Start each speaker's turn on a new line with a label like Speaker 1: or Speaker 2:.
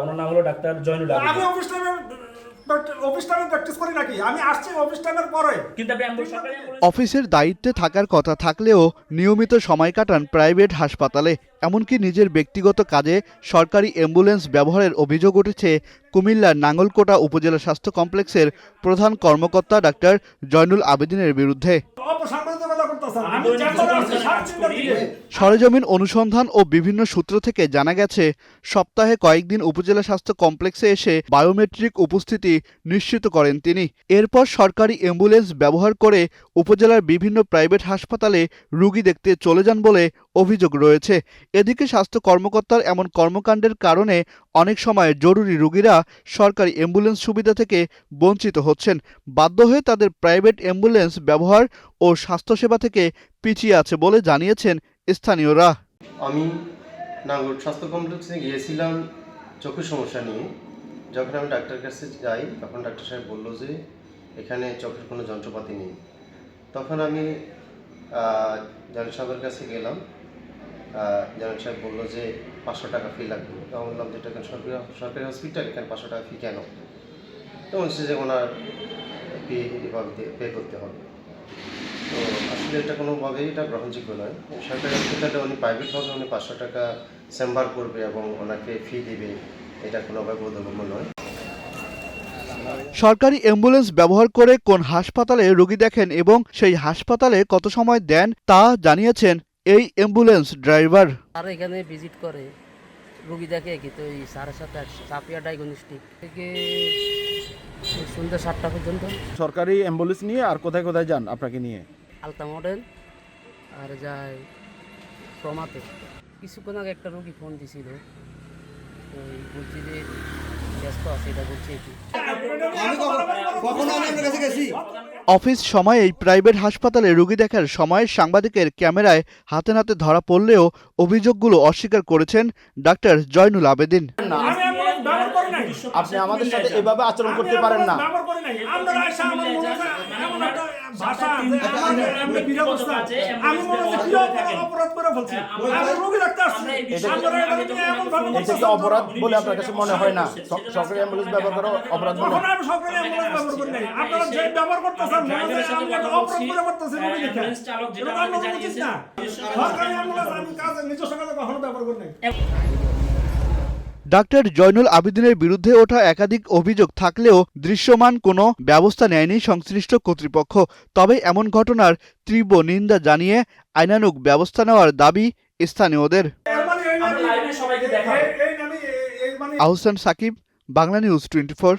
Speaker 1: ওনার নাম হলো ডাক্তার জয়নুল আবেদিন।
Speaker 2: আমি অফিস টাইমে প্র্যাকটিস করি নাকি? আমি আসছি অফিস টাইমের পরে।
Speaker 1: কিন্তু আপনি সরকারি
Speaker 3: অফিসের দায়িত্বে থাকার কথা থাকলেও নিয়মিত সময় কাটান প্রাইভেট হাসপাতালে। এমনকি নিজের ব্যক্তিগত কাজে সরকারি অ্যাম্বুলেন্স ব্যবহারের অভিযোগ উঠেছে কুমিল্লার নাঙ্গলকোটা উপজেলা স্বাস্থ্য কমপ্লেক্সের প্রধান কর্মকর্তা ডাক্তার জয়নুল আবেদিনের বিরুদ্ধে।
Speaker 2: অপসাংবাদিকতা করতেছেন। আমি চেম্বারে আছি 3:30 দিকে।
Speaker 3: সরেজমিন অনুসন্ধান ও বিভিন্ন সূত্র থেকে জানা গেছে, সপ্তাহে কয়েকদিন উপজেলা স্বাস্থ্য কমপ্লেক্সে এসে বায়োমেট্রিক উপস্থিতি নিশ্চিত করেন তিনি। এরপর সরকারি অ্যাম্বুলেন্স ব্যবহার করে উপজেলার বিভিন্ন প্রাইভেট হাসপাতালে রোগী দেখতে চলে যান বলে অভিযোগ রয়েছে। এদিকে স্বাস্থ্য কর্মকর্তার এমন কর্মকাণ্ডের কারণে অনেক সময় জরুরি রোগীরা সরকারি অ্যাম্বুলেন্স সুবিধা থেকে বঞ্চিত হচ্ছেন। বাধ্য হয়ে তাদের প্রাইভেট অ্যাম্বুলেন্স ব্যবহার ও স্বাস্থ্যসেবা থেকে পিছিয়ে আছে বলে জানিয়েছেন স্থানীয়রা।
Speaker 4: আমি নাঙ্গল স্বাস্থ্য কমপ্লেক্সে গিয়েছিলাম চোখের সমস্যা নিয়ে। যখন আমি ডাক্তারের কাছে যাই তখন ডাক্তার সাহেব বললো যে এখানে চোখের কোনো যন্ত্রপাতি নেই। তখন আমি জয়নুল সাহেবের কাছে গেলাম। জয়নুল সাহেব বললো যে 500 টাকা ফি লাগবে। তখন বললাম যে এটা সরকারি হসপিটাল, এখানে 500 টাকা ফি কেন? তো বলছে যে ওনার ফি পে করতে হবে। তো আসলে এটা কোনোভাবেই এটা গ্রহণযোগ্য নয়। সরকারি হসপিটালে উনি প্রাইভেটভাবে উনি 500 টাকা চেম্বার করবে এবং ওনাকে ফি দিবে, এটা কোনোভাবে বোধগম্য নয়।
Speaker 3: সরকারি অ্যাম্বুলেন্স ব্যবহার করে কোন হাসপাতালে রোগী দেখেন এবং সেই হাসপাতালে কত সময় দেন তা জানিয়েছেন এই অ্যাম্বুলেন্স ড্রাইভার।
Speaker 5: আর এখানে ভিজিট করে রোগী দেখে কিন্তু ওই 7:30 চাপিয়া ডায়াগনস্টিক থেকে সন্ধ্যা 7টা পর্যন্ত।
Speaker 6: সরকারি অ্যাম্বুলেন্স নিয়ে আর কোথায় কোথায় যান আপনাকে নিয়ে?
Speaker 5: আলতা মডেল আর যায় ট্রমাতে। কিছুক্ষণ আগে একটা রোগী ফোন দিছিল, ওই বলছি যে ব্যস্ত আছে, এটা বলছে কি
Speaker 3: অফিস সময়ে এই প্রাইভেট হাসপাতালে রোগী দেখার সময় সাংবাদিকের ক্যামেরায় হাতে নাতে ধরা পড়লেও অভিযোগগুলো অস্বীকার করেছেন ডাক্তার জয়নুল আবেদিন।
Speaker 2: আমি অ্যাম্বুলেন্স ব্যবহার করি নাই।
Speaker 6: আপনি আমাদের সাথে এভাবে আচরণ করতে পারেন না।
Speaker 2: ব্যবহার করি নাই। আমরা আয়সা আমার মনে হয় এমন একটা ভাষা যে আমাদের এমনি বিরোধ আছে। আমি মনে হয় কি অপরাধ করে ফেলছি। আমি রোগী ডাক্তার আসছি। আমরা এমন ভাবে
Speaker 6: এটা কি অপরাধ বলে আপনার কাছে মনে হয় না? সরকারি অ্যাম্বুলেন্স ব্যবহার করা অপরাধ বলে?
Speaker 2: তখন আমি সরকারি অ্যাম্বুলেন্স ব্যবহার করি নাই। আপনারা যে ব্যবহার করতেছেন মনে হয় আমি একটা অপরাধ করে করতেছি রোগী দেখে। এটা তো আমরা উচিত না। সরকারি অ্যাম্বুলেন্স আমি কাজে নিজস্ব কাজে কখনো ব্যবহার করি নাই।
Speaker 3: ডাক্তার জয়নুল আবেদিনের বিরুদ্ধে ওঠা একাধিক অভিযোগ থাকলেও দৃশ্যমান কোনো ব্যবস্থা নেয়নি সংশ্লিষ্ট কর্তৃপক্ষ। তবে এমন ঘটনার তীব্র নিন্দা জানিয়ে আইনানুগ ব্যবস্থা নেওয়ার দাবি স্থানীয়দের।
Speaker 1: আমরা লাইভে সবাইকে দেখাবো।
Speaker 2: এই নামে
Speaker 3: আহসান সাকিব, বাংলা নিউজ 24।